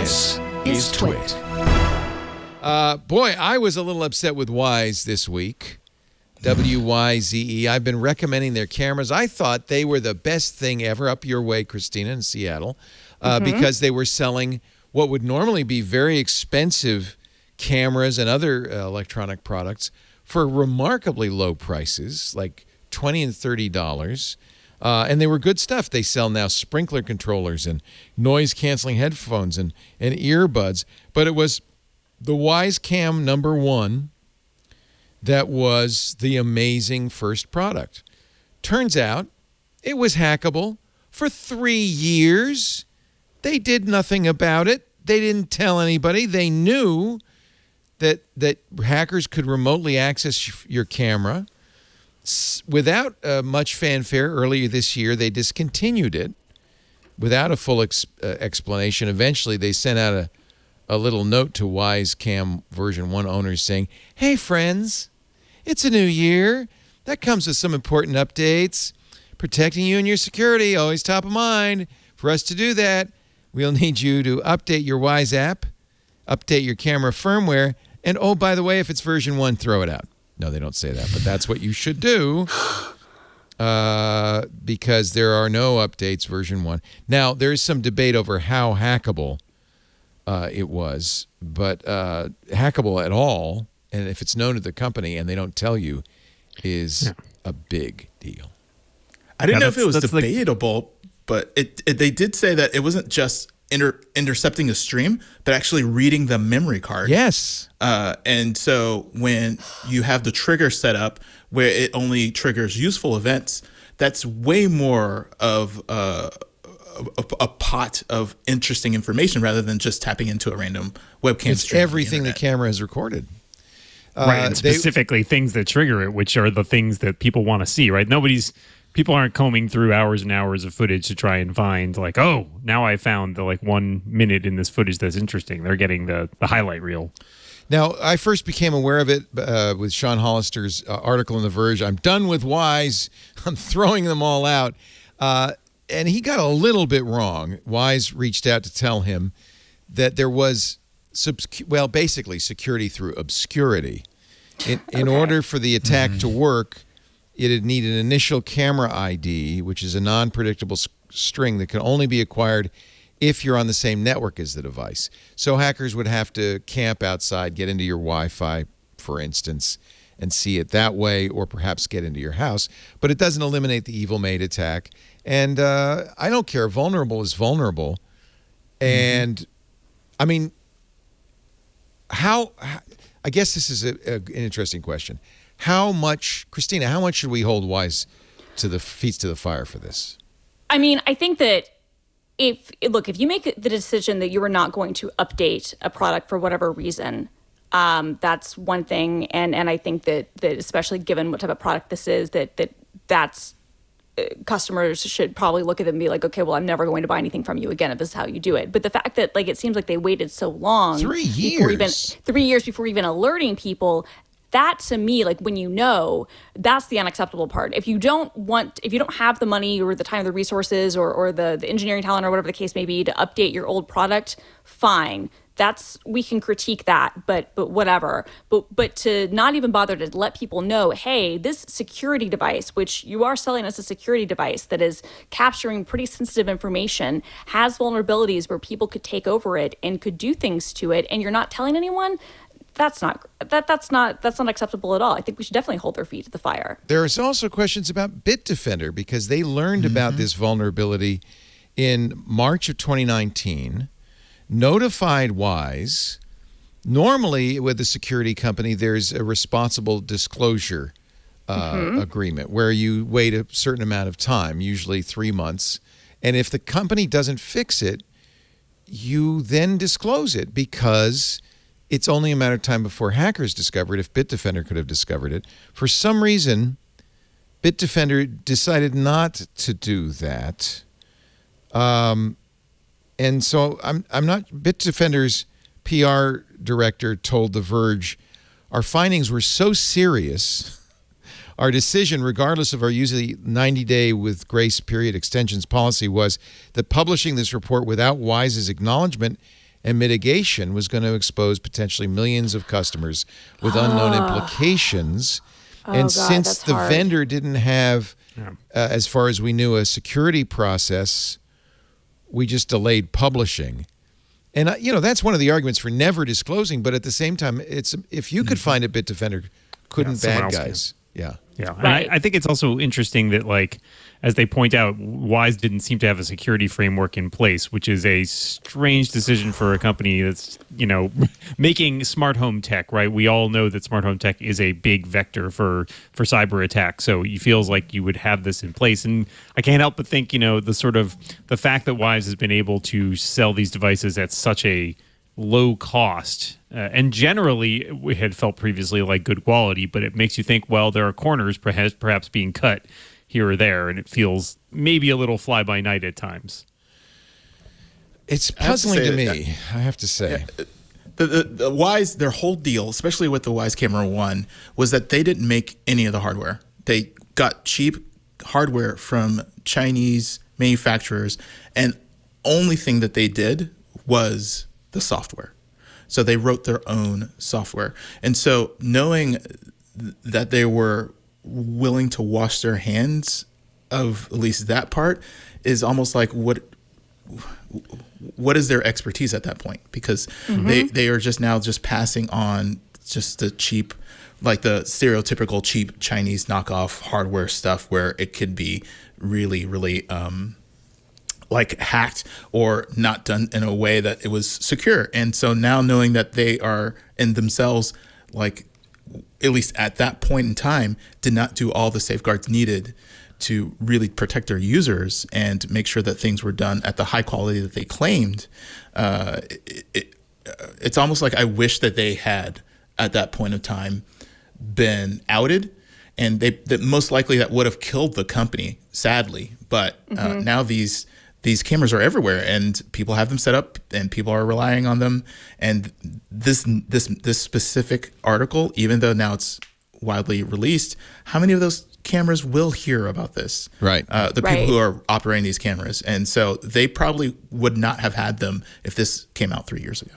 This is TWiT. Boy, I was a little upset with Wyze this week. Wyze. I've been recommending their cameras. I thought they were the best thing ever up your way, Christina, in Seattle, because they were selling what would normally be very expensive cameras and other electronic products for remarkably low prices, like $20 and $30. And they were good stuff. They sell now sprinkler controllers and noise-canceling headphones and earbuds. But it was the Wyze Cam #1 that was the amazing first product. Turns out it was hackable for 3 years. They did nothing about it. They didn't tell anybody. They knew that hackers could remotely access your camera. Without much fanfare, earlier this year, they discontinued it without a full explanation. Eventually, they sent out a little note to Wyze Cam version 1 owners saying, "Hey, friends, it's a new year. That comes with some important updates. Protecting you and your security, always top of mind. For us to do that, we'll need you to update your Wyze app, update your camera firmware, and oh, by the way, if it's version 1, throw it out." No, they don't say that, but that's what you should do because there are no updates version 1. Now, there is some debate over how hackable it was, but hackable at all, and if it's known to the company and they don't tell you, is a big deal. I didn't know if it was debatable, but they did say that it wasn't just intercepting a stream, but actually reading the memory card. Yes. And so when you have the trigger set up where it only triggers useful events, that's way more of a pot of interesting information rather than just tapping into a random webcam it's stream. Everything the camera has recorded. Right, and specifically things that trigger it, which are the things that people want to see, right? People aren't combing through hours and hours of footage to try and find like, oh, now I found the 1 minute in this footage that's interesting. They're getting the highlight reel. Now, I first became aware of it with Sean Hollister's article in The Verge. I'm done with Wyze. I'm throwing them all out. And he got a little bit wrong. Wyze reached out to tell him that there was, basically security through obscurity. In order for the attack to work, it'd need an initial camera ID, which is a non-predictable string that can only be acquired if you're on the same network as the device. So hackers would have to camp outside, get into your Wi-Fi, for instance, and see it that way, or perhaps get into your house. But it doesn't eliminate the evil maid attack. And I don't care. Vulnerable is vulnerable. And, I mean, I guess this is an interesting question. Christina, how much should we hold Wyze to the feet to the fire for this? I mean, I think that if you make the decision that you are not going to update a product for whatever reason, that's one thing. And I think that especially given what type of product this is, that's customers should probably look at it and be like, okay, well, I'm never going to buy anything from you again if this is how you do it. But the fact that it seems like they waited so long, 3 years, 3 years before even alerting people. That to me, when that's the unacceptable part. If you don't have the money or the time or the resources or the engineering talent or whatever the case may be to update your old product, fine. We can critique that, but whatever. But to not even bother to let people know, hey, this security device, which you are selling as a security device that is capturing pretty sensitive information, has vulnerabilities where people could take over it and could do things to it, and you're not telling anyone. That's not acceptable at all. I think we should definitely hold their feet to the fire. There's also questions about Bitdefender because they learned about this vulnerability in March of 2019, notified Wyze. Normally, with a security company, there's a responsible disclosure agreement where you wait a certain amount of time, usually 3 months, and if the company doesn't fix it, you then disclose it because it's only a matter of time before hackers discover it. If Bitdefender could have discovered it, for some reason, Bitdefender decided not to do that, and so I'm not. Bitdefender's PR director told The Verge, "Our findings were so serious. Our decision, regardless of our usually 90-day with grace period extensions policy, was that publishing this report without Wyze's acknowledgement and mitigation was going to expose potentially millions of customers with unknown implications. And God, since that's the hard. vendor didn't have, as far as we knew, a security process, we just delayed publishing. And that's one of the arguments for never disclosing. But at the same time, it's if you could find a Bitdefender, couldn't someone bad else guys? Yeah. Yeah, and Right. I think it's also interesting that, like, as they point out, Wyze didn't seem to have a security framework in place, which is a strange decision for a company that's, making smart home tech, right? We all know that smart home tech is a big vector for cyber attacks. So it feels like you would have this in place. And I can't help but think, the fact that Wyze has been able to sell these devices at such a low cost, and generally we had felt previously like good quality, but it makes you think, well, there are corners perhaps being cut here or there, and it feels maybe a little fly by night at times. It's puzzling to me, say I have to say. The Wyze, their whole deal, especially with the Wyze Camera 1, was that they didn't make any of the hardware. They got cheap hardware from Chinese manufacturers, and only thing that they did was the software. So they wrote their own software. And so knowing that they were willing to wash their hands of at least that part is almost like what is their expertise at that point? Because they are just now just passing on just the cheap, like the stereotypical cheap Chinese knockoff hardware stuff where it could be really, really like hacked or not done in a way that it was secure. And so now knowing that they are in themselves, like at least at that point in time, did not do all the safeguards needed to really protect their users and make sure that things were done at the high quality that they claimed. It's almost like I wish that they had at that point of time been outed, and that most likely that would have killed the company, sadly. But now these cameras are everywhere, and people have them set up, and people are relying on them. And this specific article, even though now it's widely released, how many of those cameras will hear about this? Right. The people who are operating these cameras, and so they probably would not have had them if this came out 3 years ago.